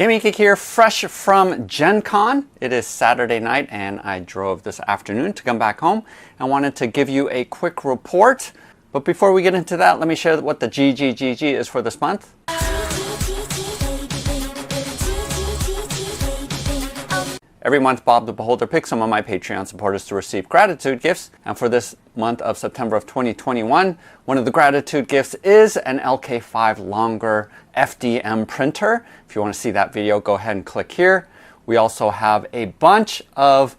Gaming Geek here, fresh from Gen Con. It is Saturday night and I drove this afternoon to come back home. I wanted to give you a quick report. But before we get into that, let me share what the GGGG is for this month. Every month, Bob the Beholder picks some of my Patreon supporters to receive gratitude gifts. And for this month of September of 2021, one of the gratitude gifts is an LK5 longer FDM printer. If you want to see that video, go ahead and click here. We also have a bunch of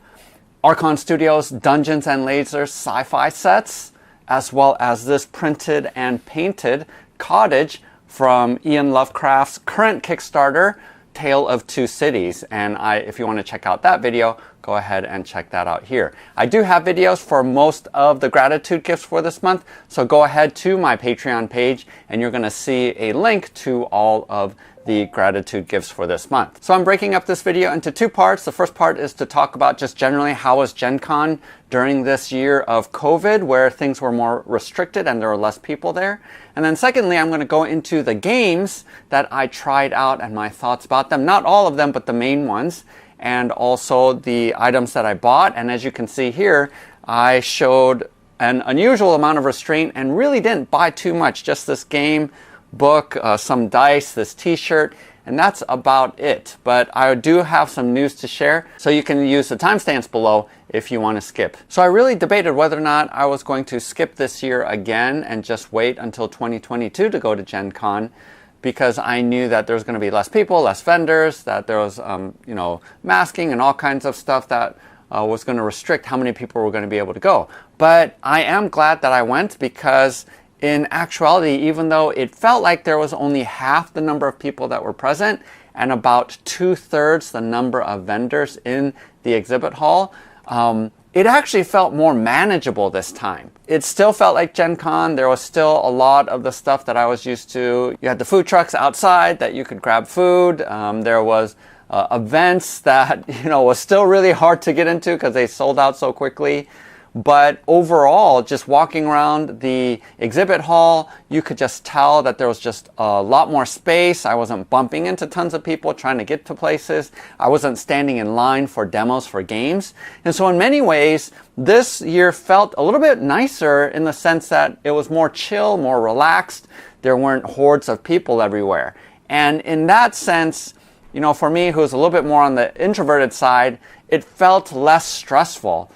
Archon Studios Dungeons and Lasers sci-fi sets, as well as this printed and painted cottage from Ian Lovecraft's current Kickstarter, Tale of Two Cities. And if you want to check out that video, go ahead and check that out here. I do have videos for most of the gratitude gifts for this month, so go ahead to my Patreon page and you're going to see a link to all of the gratitude gifts for this month. So I'm breaking up this video into two parts. The first part is to talk about just generally how was Gen Con during this year of COVID, where things were more restricted and there were less people there. And then secondly, I'm going to go into the games that I tried out and my thoughts about them. Not all of them, but the main ones. And also the items that I bought. And as you can see here, I showed an unusual amount of restraint and really didn't buy too much. Just this game, book, some dice, this t-shirt, and that's about it. But I do have some news to share, so you can use the timestamps below if you want to skip. So I really debated whether or not I was going to skip this year again and just wait until 2022 to go to Gen Con, because I knew that there was going to be less people, less vendors, that there was masking and all kinds of stuff that was going to restrict how many people were going to be able to go. But I am glad that I went, because in actuality, even though it felt like there was only half the number of people that were present and about 2/3 the number of vendors in the exhibit hall, it actually felt more manageable this time. It still felt like Gen Con. There was still a lot of the stuff that I was used to. You had the food trucks outside that you could grab food. There was events that was still really hard to get into because they sold out so quickly. But overall, just walking around the exhibit hall, you could just tell that there was just a lot more space. I wasn't bumping into tons of people trying to get to places. I wasn't standing in line for demos for games. And so in many ways, this year felt a little bit nicer in the sense that it was more chill, more relaxed. There weren't hordes of people everywhere. And in that sense, for me, who's a little bit more on the introverted side, it felt less stressful.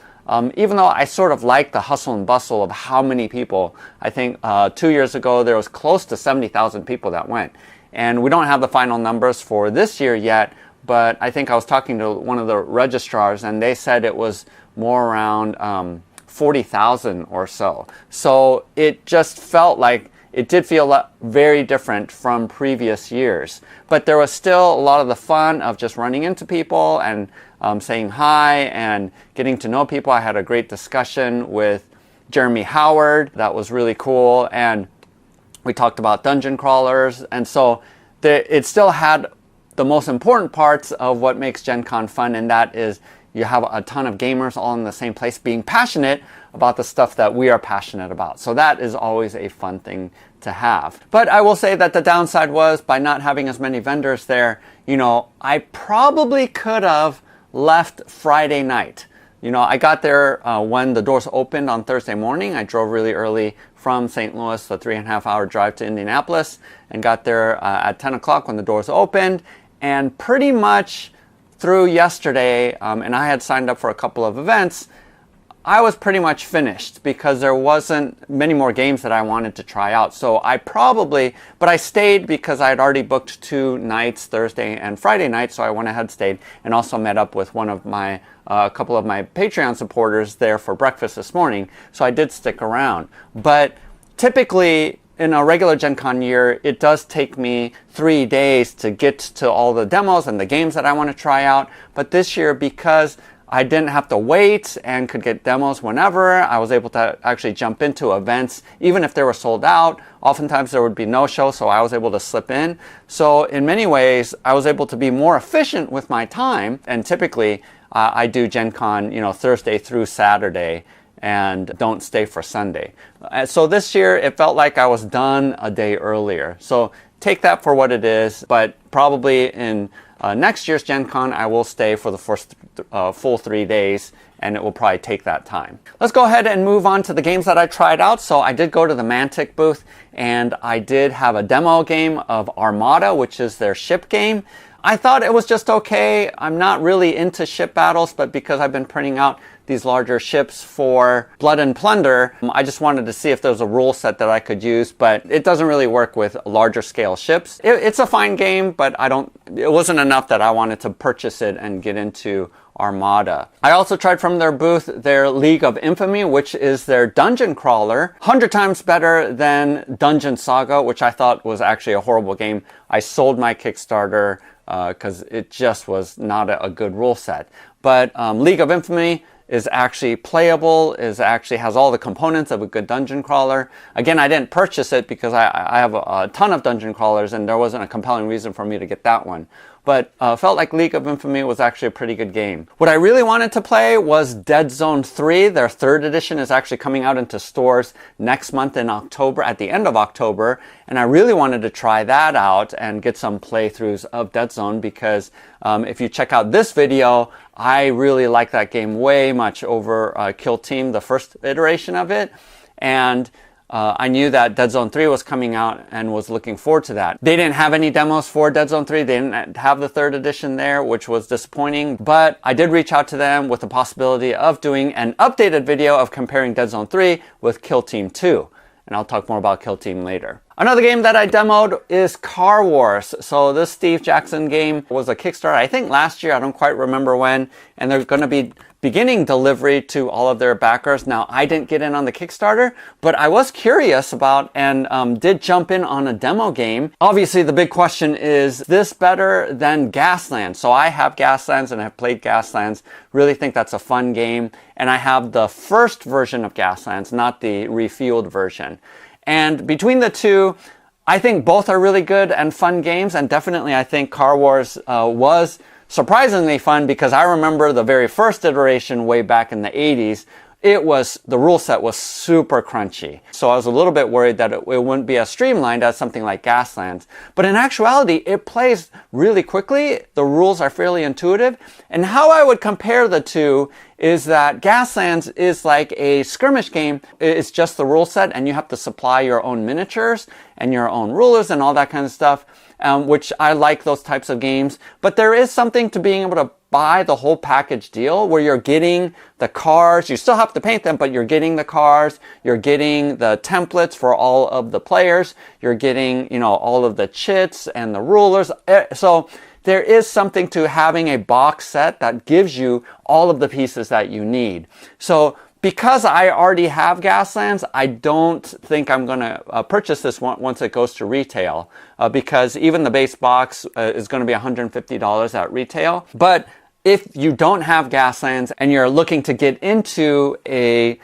Even though I sort of like the hustle and bustle of how many people. I think 2 years ago there was close to 70,000 people that went. And we don't have the final numbers for this year yet, but I think I was talking to one of the registrars and they said it was more around 40,000 or so. So it just felt like it did feel very different from previous years. But there was still a lot of the fun of just running into people and saying hi and getting to know people. I had a great discussion with Jeremy Howard. That was really cool. And we talked about dungeon crawlers. And so it still had the most important parts of what makes Gen Con fun, and that is you have a ton of gamers all in the same place being passionate about the stuff that we are passionate about. So that is always a fun thing to have. But I will say that the downside was, by not having as many vendors there, I probably could have left Friday night. I got there when the doors opened on Thursday morning. I drove really early from St. Louis, a 3.5-hour drive to Indianapolis, and got there at 10 o'clock when the doors opened. And pretty much through yesterday, and I had signed up for a couple of events, I was pretty much finished because there wasn't many more games that I wanted to try out. So but I stayed because I had already booked 2 nights, Thursday and Friday night. So I went ahead, stayed, and also met up with a couple of my Patreon supporters there for breakfast this morning. So I did stick around. But typically, in a regular Gen Con year, it does take me 3 days to get to all the demos and the games that I want to try out. But this year, because I didn't have to wait and could get demos whenever, I was able to actually jump into events, even if they were sold out. Oftentimes there would be no show, so I was able to slip in. So in many ways, I was able to be more efficient with my time. And typically, I do Gen Con, Thursday through Saturday, and don't stay for Sunday. So this year, it felt like I was done a day earlier. So take that for what it is, but probably in next year's Gen Con, I will stay for the first full 3 days, and it will probably take that time. Let's go ahead and move on to the games that I tried out. So I did go to the Mantic booth, and I did have a demo game of Armada, which is their ship game. I thought it was just okay. I'm not really into ship battles, but because I've been printing out these larger ships for Blood and Plunder, I just wanted to see if there was a rule set that I could use, but it doesn't really work with larger scale ships. It's a fine game, but it wasn't enough that I wanted to purchase it and get into Armada. I also tried from their booth their League of Infamy, which is their dungeon crawler. 100 times better than Dungeon Saga, which I thought was actually a horrible game. I sold my Kickstarter because it just was not a good rule set. But League of Infamy is actually playable, actually has all the components of a good dungeon crawler. Again, I didn't purchase it because I have a ton of dungeon crawlers and there wasn't a compelling reason for me to get that one. But felt like League of Infamy was actually a pretty good game. What I really wanted to play was Deadzone 3. Their 3rd edition is actually coming out into stores next month in October, at the end of October. And I really wanted to try that out and get some playthroughs of Deadzone because if you check out this video, I really like that game way much over Kill Team, the first iteration of it. And I knew that Deadzone 3 was coming out and was looking forward to that. They didn't have any demos for Deadzone 3. They didn't have the 3rd edition there, which was disappointing. But I did reach out to them with the possibility of doing an updated video of comparing Deadzone 3 with Kill Team 2. And I'll talk more about Kill Team later. Another game that I demoed is Car Wars. So this Steve Jackson game was a Kickstarter, I think last year, I don't quite remember when. And they're going to be beginning delivery to all of their backers. Now, I didn't get in on the Kickstarter, but I was curious about and did jump in on a demo game. Obviously, the big question is this better than Gaslands? So I have Gaslands and have played Gaslands. Really think that's a fun game. And I have the first version of Gaslands, not the refueled version. And between the two, I think both are really good and fun games. And definitely, I think Car Wars was surprisingly fun because I remember the very first iteration way back in the 80s. The rule set was super crunchy. So I was a little bit worried that it wouldn't be as streamlined as something like Gaslands. But in actuality, it plays really quickly. The rules are fairly intuitive. And how I would compare the two is that Gaslands is like a skirmish game. It's just the rule set and you have to supply your own miniatures and your own rulers and all that kind of stuff, which I like those types of games. But there is something to being able to buy the whole package deal where you're getting the cars. You still have to paint them, but you're getting the cars. You're getting the templates for all of the players. You're getting, all of the chits and the rulers. So there is something to having a box set that gives you all of the pieces that you need. So because I already have Gaslands, I don't think I'm going to purchase this one once it goes to retail because even the base box is going to be $150 at retail. But if you don't have Gaslands and you're looking to get into a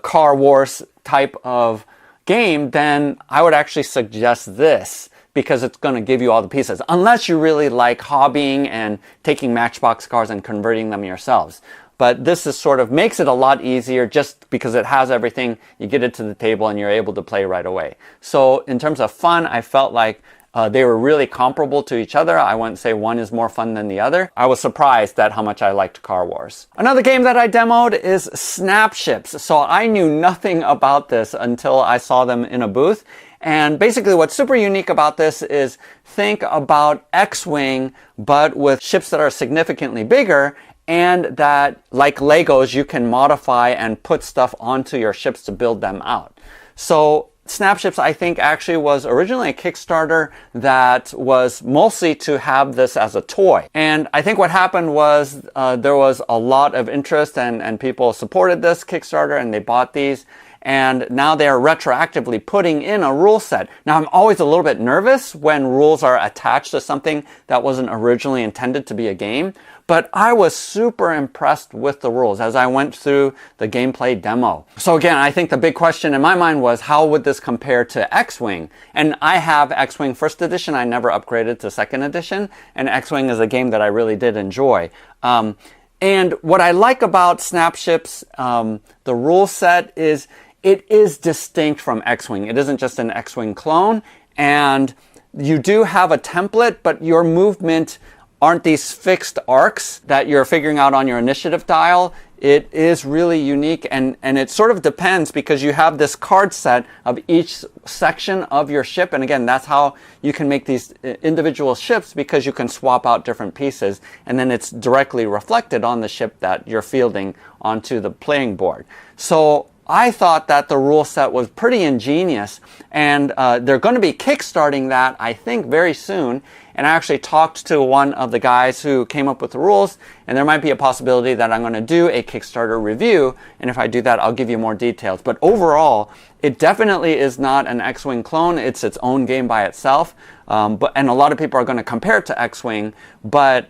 Car Wars type of game, then I would actually suggest this because it's going to give you all the pieces, unless you really like hobbying and taking Matchbox cars and converting them yourselves. But this is sort of makes it a lot easier just because it has everything. You get it to the table and you're able to play right away. So in terms of fun, I felt like they were really comparable to each other. I wouldn't say one is more fun than the other. I was surprised at how much I liked Car Wars. Another game that I demoed is Snapships. So I knew nothing about this until I saw them in a booth. And basically what's super unique about this is think about X-Wing, but with ships that are significantly bigger and that, like Legos, you can modify and put stuff onto your ships to build them out. So Snapships, I think, actually was originally a Kickstarter that was mostly to have this as a toy. And I think what happened was there was a lot of interest and people supported this Kickstarter and they bought these. And now they are retroactively putting in a rule set. Now, I'm always a little bit nervous when rules are attached to something that wasn't originally intended to be a game. But I was super impressed with the rules as I went through the gameplay demo. So again, I think the big question in my mind was, how would this compare to X-Wing? And I have X-Wing First Edition. I never upgraded to Second Edition. And X-Wing is a game that I really did enjoy. And what I like about Snapships, the rule set is it is distinct from X-Wing. It isn't just an X-Wing clone. And you do have a template, but your movement aren't these fixed arcs that you're figuring out on your initiative dial. It is really unique, and it sort of depends because you have this card set of each section of your ship, and again, that's how you can make these individual ships, because you can swap out different pieces, and then it's directly reflected on the ship that you're fielding onto the playing board. So I thought that the rule set was pretty ingenious, and they're going to be kickstarting that, I think, very soon. And I actually talked to one of the guys who came up with the rules, and there might be a possibility that I'm going to do a Kickstarter review, and if I do that, I'll give you more details. But overall, it definitely is not an X-Wing clone. It's its own game by itself, and a lot of people are going to compare it to X-Wing, but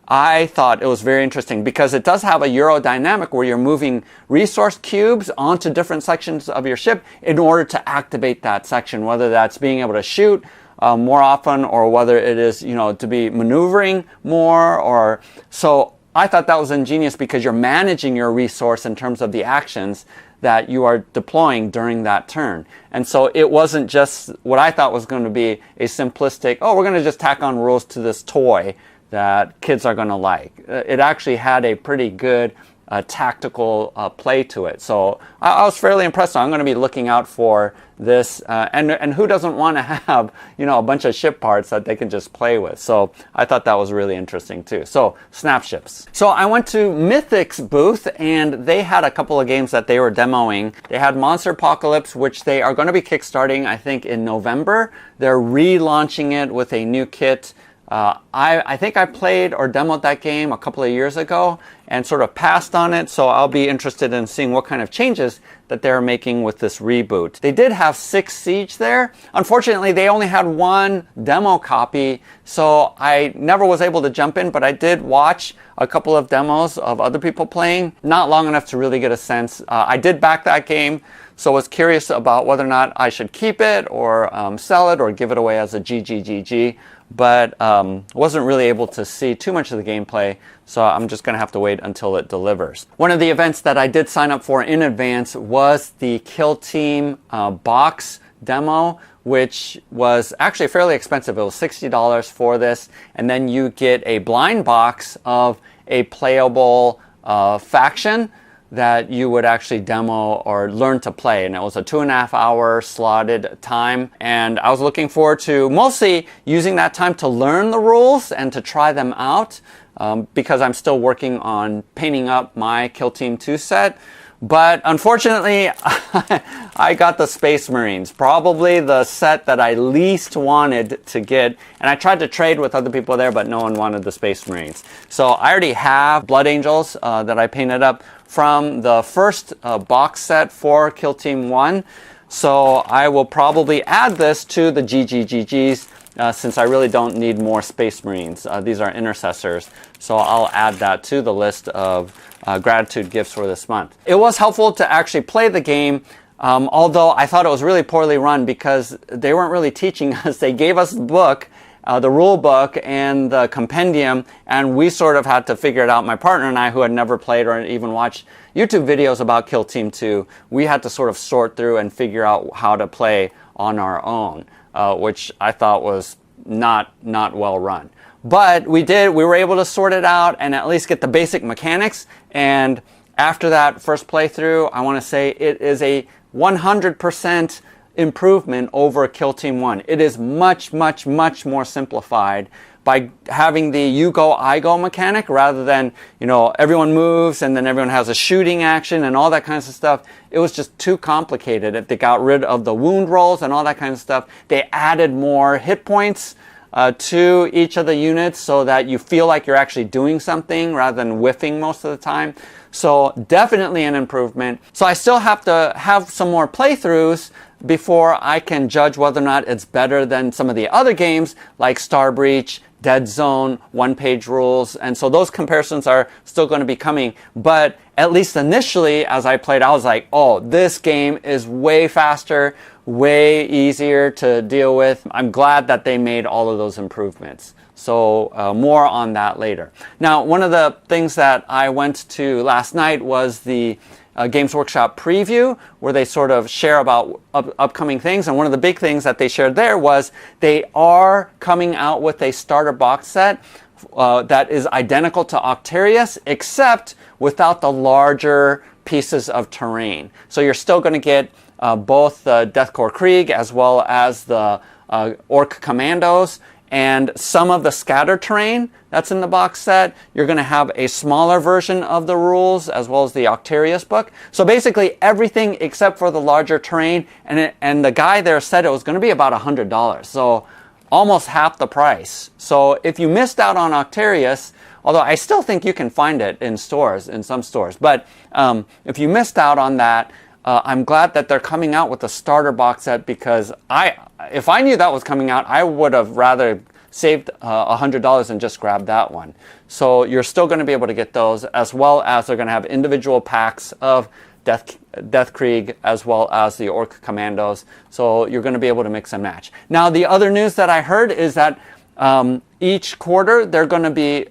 I thought it was very interesting because it does have a Euro dynamic where you're moving resource cubes onto different sections of your ship in order to activate that section, whether that's being able to shoot more often, or whether it is, to be maneuvering more, or so. I thought that was ingenious because you're managing your resource in terms of the actions that you are deploying during that turn. And so it wasn't just what I thought was going to be a simplistic, we're going to just tack on rules to this toy that kids are going to like. It actually had a pretty good tactical play to it. So I was fairly impressed. So I'm going to be looking out for this. And who doesn't want to have, a bunch of ship parts that they can just play with? So I thought that was really interesting too. So snap ships. So I went to Mythic's booth, and they had a couple of games that they were demoing. They had Monsterpocalypse, which they are going to be kickstarting, I think, in November. They're relaunching it with a new kit. I think I played or demoed that game a couple of years ago and sort of passed on it, so I'll be interested in seeing what kind of changes that they're making with this reboot. They did have 6 Siege there. Unfortunately, they only had 1 demo copy, so I never was able to jump in, but I did watch a couple of demos of other people playing, not long enough to really get a sense. I did back that game, so I was curious about whether or not I should keep it or sell it or give it away as a GGGG. But wasn't really able to see too much of the gameplay, so I'm just going to have to wait until it delivers. One of the events that I did sign up for in advance was the Kill Team box demo, which was actually fairly expensive. It was $60 for this, and then you get a blind box of a playable faction that you would actually demo or learn to play, and it was a 2.5 hour slotted time, and I was looking forward to mostly using that time to learn the rules and to try them out, because I'm still working on painting up my Kill Team 2 set. But unfortunately, I got the Space Marines, probably the set that I least wanted to get. And I tried to trade with other people there, but no one wanted the Space Marines. So I already have Blood Angels that I painted up from the first box set for Kill Team 1. So I will probably add this to the GGGGs since I really don't need more Space Marines. These are intercessors. So I'll add that to the list of gratitude gifts for this month. It was helpful to actually play the game, although I thought it was really poorly run because they weren't really teaching us. They gave us the book, the rule book, and the compendium, and we sort of had to figure it out. My partner and I, who had never played or even watched YouTube videos about Kill Team 2, we had to sort of sort through and figure out how to play on our own, which I thought was not well run. But we were able to sort it out and at least get the basic mechanics. And after that first playthrough, I want to say it is a 100% improvement over Kill Team 1. It is much more simplified by having the you go, I go mechanic rather than, everyone moves and then everyone has a shooting action and all that kinds of stuff. It was just too complicated. They got rid of the wound rolls and all that kind of stuff. They added more hit points to each of the units so that you feel like you're actually doing something rather than whiffing most of the time. So definitely an improvement. So I still have to have some more playthroughs before I can judge whether or not it's better than some of the other games like Star Breach, Deadzone, one-page rules, and so those comparisons are still going to be coming. But at least initially, as I played, I was like, oh, this game is way faster, way easier to deal with. I'm glad that they made all of those improvements. So more on that later. Now, one of the things that I went to last night was the Games Workshop preview where they sort of share about upcoming things. And one of the big things that they shared there was they are coming out with a starter box set that is identical to Octarius, except without the larger pieces of terrain. So you're still going to get both the Deathcore Krieg as well as the Orc Commandos and some of the scatter terrain that's in the box set. You're going to have a smaller version of the rules as well as the Octarius book. So basically everything except for the larger terrain, and the guy there said it was going to be about $100. So almost half the price. So if you missed out on Octarius, although I still think you can find it in stores, in some stores, but if you missed out on that, I'm glad that they're coming out with a starter box set, because if I knew that was coming out, I would have rather saved $100 and just grabbed that one. So you're still going to be able to get those, as well as they're going to have individual packs of Death Krieg as well as the Orc Commandos. So you're going to be able to mix and match. Now, the other news that I heard is that each quarter they're going to be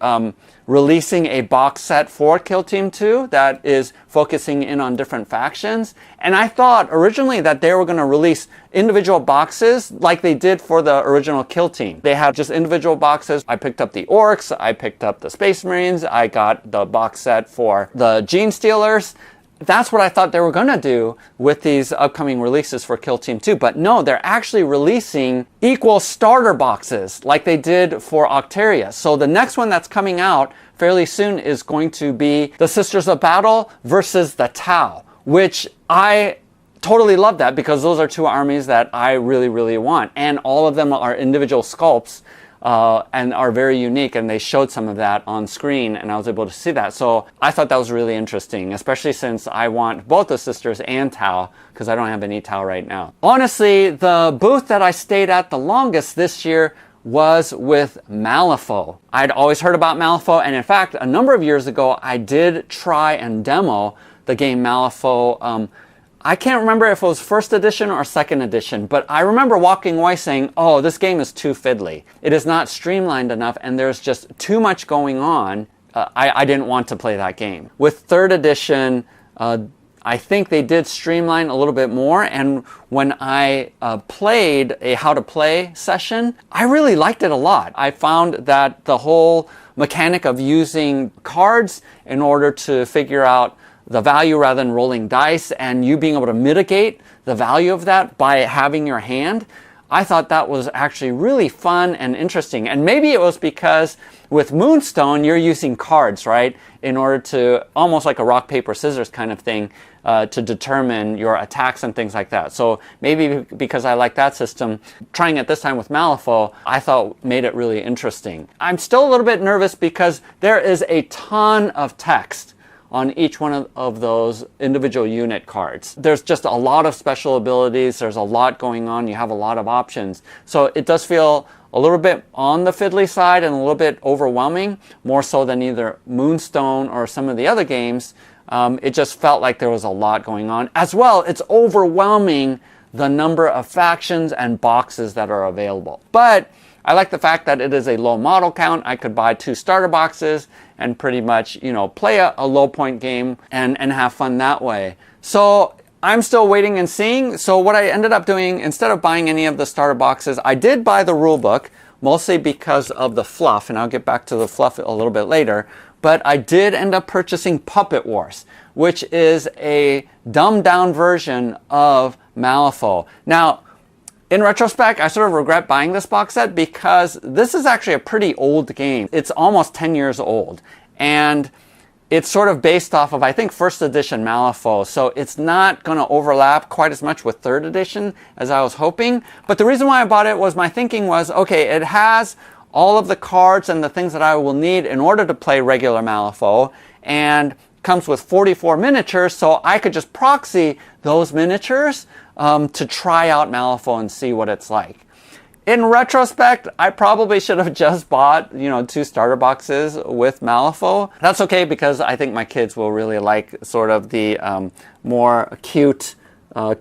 releasing a box set for Kill Team 2 that is focusing in on different factions. And I thought originally that they were going to release individual boxes like they did for the original Kill Team. They had just individual boxes. I picked up the Orcs, I picked up the Space Marines, I got the box set for the Gene Stealers. That's what I thought they were going to do with these upcoming releases for Kill Team 2. But no, they're actually releasing equal starter boxes like they did for Octarius. So the next one that's coming out fairly soon is going to be the Sisters of Battle versus the Tau, which I totally love that, because those are two armies that I really, really want. And all of them are individual sculpts and are very unique, and they showed some of that on screen and I was able to see that. So I thought that was really interesting, especially since I want both the Sisters and Tau, because I don't have any Tau right now. Honestly, the booth that I stayed at the longest this year was with Malifaux. I'd always heard about Malifaux, and in fact, a number of years ago, I did try and demo the game Malifaux. I can't remember if it was first edition or second edition, but I remember walking away saying, oh, this game is too fiddly. It is not streamlined enough, and there's just too much going on. I didn't want to play that game. With third edition, I think they did streamline a little bit more, and when I played a how to play session, I really liked it a lot. I found that the whole mechanic of using cards in order to figure out the value rather than rolling dice, and you being able to mitigate the value of that by having your hand, I thought that was actually really fun and interesting. And maybe it was because with Moonstone, you're using cards, right? In order to, almost like a rock, paper, scissors kind of thing, to determine your attacks and things like that. So maybe because I like that system, trying it this time with Malifaux, I thought made it really interesting. I'm still a little bit nervous because there is a ton of text on each one of those individual unit cards. There's just a lot of special abilities, there's a lot going on, you have a lot of options. So it does feel a little bit on the fiddly side and a little bit overwhelming, more so than either Moonstone or some of the other games. It just felt like there was a lot going on. As well, it's overwhelming the number of factions and boxes that are available. But I like the fact that it is a low model count. I could buy 2 starter boxes and pretty much, play a low point game and have fun that way. So I'm still waiting and seeing. So what I ended up doing, instead of buying any of the starter boxes, I did buy the rule book, mostly because of the fluff, and I'll get back to the fluff a little bit later. But I did end up purchasing Puppet Wars, which is a dumbed down version of Malifaux. Now, in retrospect, I sort of regret buying this box set because this is actually a pretty old game. It's almost 10 years old, and it's sort of based off of, I think, first edition Malifaux, so it's not going to overlap quite as much with third edition as I was hoping. But the reason why I bought it was my thinking was, okay, it has all of the cards and the things that I will need in order to play regular Malifaux, and comes with 44 miniatures, so I could just proxy those miniatures to try out Malifaux and see what it's like. In retrospect, I probably should have just bought, 2 starter boxes with Malifaux. That's okay, because I think my kids will really like sort of the more cute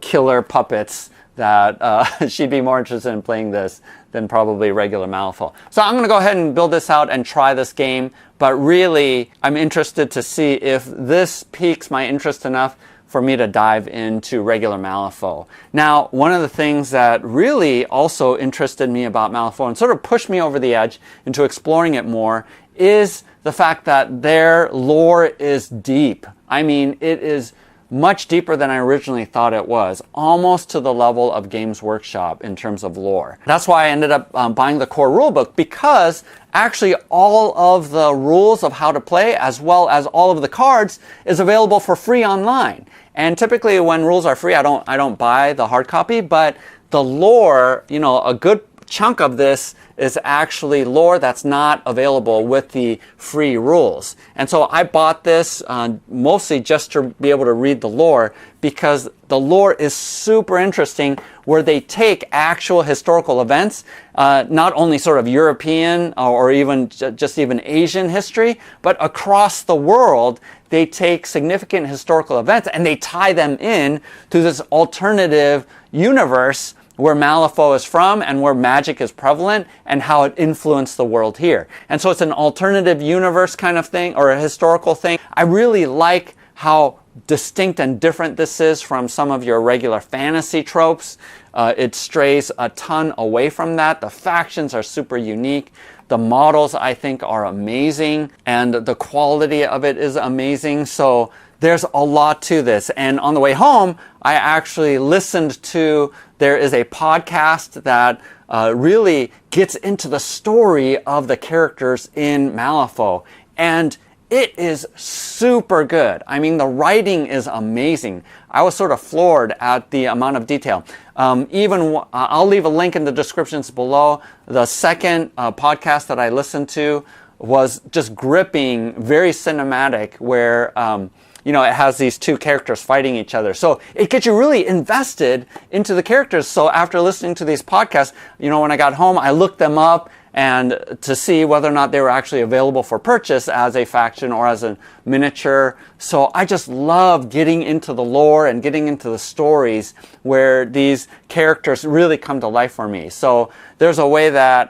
killer puppets that she'd be more interested in playing this than probably regular Malifaux. So I'm going to go ahead and build this out and try this game, but really I'm interested to see if this piques my interest enough for me to dive into regular Malifaux. Now, one of the things that really also interested me about Malifaux and sort of pushed me over the edge into exploring it more is the fact that their lore is deep. I mean, it is much deeper than I originally thought it was, almost to the level of Games Workshop in terms of lore. That's why I ended up buying the core rulebook, because actually all of the rules of how to play, as well as all of the cards, is available for free online. And typically when rules are free, I don't buy the hard copy, but the lore, you know, a good chunk of this is actually lore that's not available with the free rules. And so I bought this mostly just to be able to read the lore, because the lore is super interesting, where they take actual historical events, not only sort of European or even just even Asian history, but across the world. They take significant historical events and they tie them in to this alternative universe where Malifaux is from and where magic is prevalent and how it influenced the world here. And so it's an alternative universe kind of thing, or a historical thing. I really like how distinct and different this is from some of your regular fantasy tropes. It strays a ton away from that. The factions are super unique. The models, I think, are amazing, and the quality of it is amazing. So there's a lot to this. And on the way home, I actually listened to, there is a podcast that really gets into the story of the characters in Malifaux. And it is super good. I mean, the writing is amazing. I was sort of floored at the amount of detail. I'll leave a link in the descriptions below. The second podcast that I listened to was just gripping, very cinematic, where you know, it has these two characters fighting each other. So it gets you really invested into the characters. So after listening to these podcasts, you know, when I got home, I looked them up and to see whether or not they were actually available for purchase as a faction or as a miniature. So I just love getting into the lore and getting into the stories where these characters really come to life for me. So there's a way that,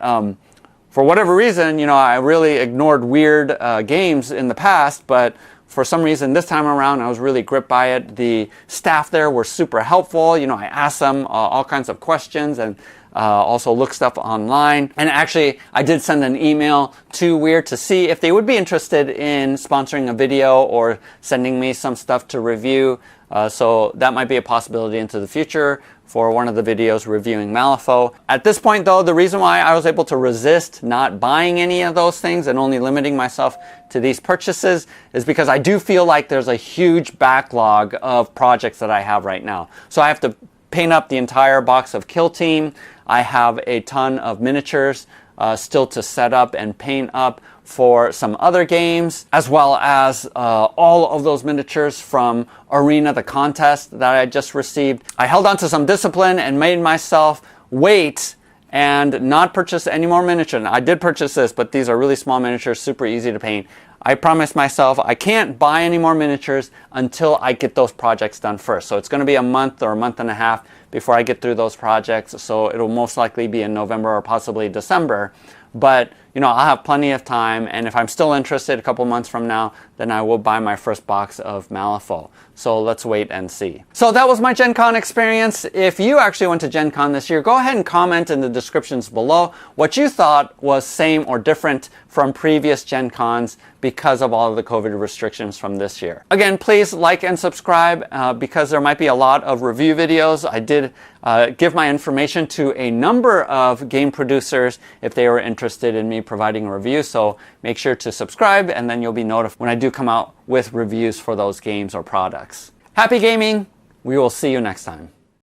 for whatever reason, you know, I really ignored weird games in the past, but for some reason this time around I was really gripped by it. The staff there were super helpful. You know, I asked them all kinds of questions, and also look stuff online. And actually, I did send an email to Weird to see if they would be interested in sponsoring a video or sending me some stuff to review. So that might be a possibility into the future for one of the videos reviewing Malifaux. At this point though, the reason why I was able to resist not buying any of those things and only limiting myself to these purchases is because I do feel like there's a huge backlog of projects that I have right now. So I have to paint up the entire box of Kill Team. I have a ton of miniatures still to set up and paint up for some other games, as well as all of those miniatures from Arena, the contest that I just received. I held on to some discipline and made myself wait and not purchase any more miniatures. I did purchase this, but these are really small miniatures, super easy to paint. I promised myself I can't buy any more miniatures until I get those projects done first. So it's going to be a month or a month and a half before I get through those projects. So it'll most likely be in November or possibly December. But, you know, I'll have plenty of time, and if I'm still interested a couple months from now, then I will buy my first box of Malifaux. So let's wait and see. So that was my Gen Con experience. If you actually went to Gen Con this year, go ahead and comment in the descriptions below what you thought was same or different from previous Gen Cons because of all of the COVID restrictions from this year. Again, please like and subscribe because there might be a lot of review videos. I did give my information to a number of game producers if they were interested in me providing a review. So make sure to subscribe, and then you'll be notified when I do come out with reviews for those games or products. Happy gaming! We will see you next time.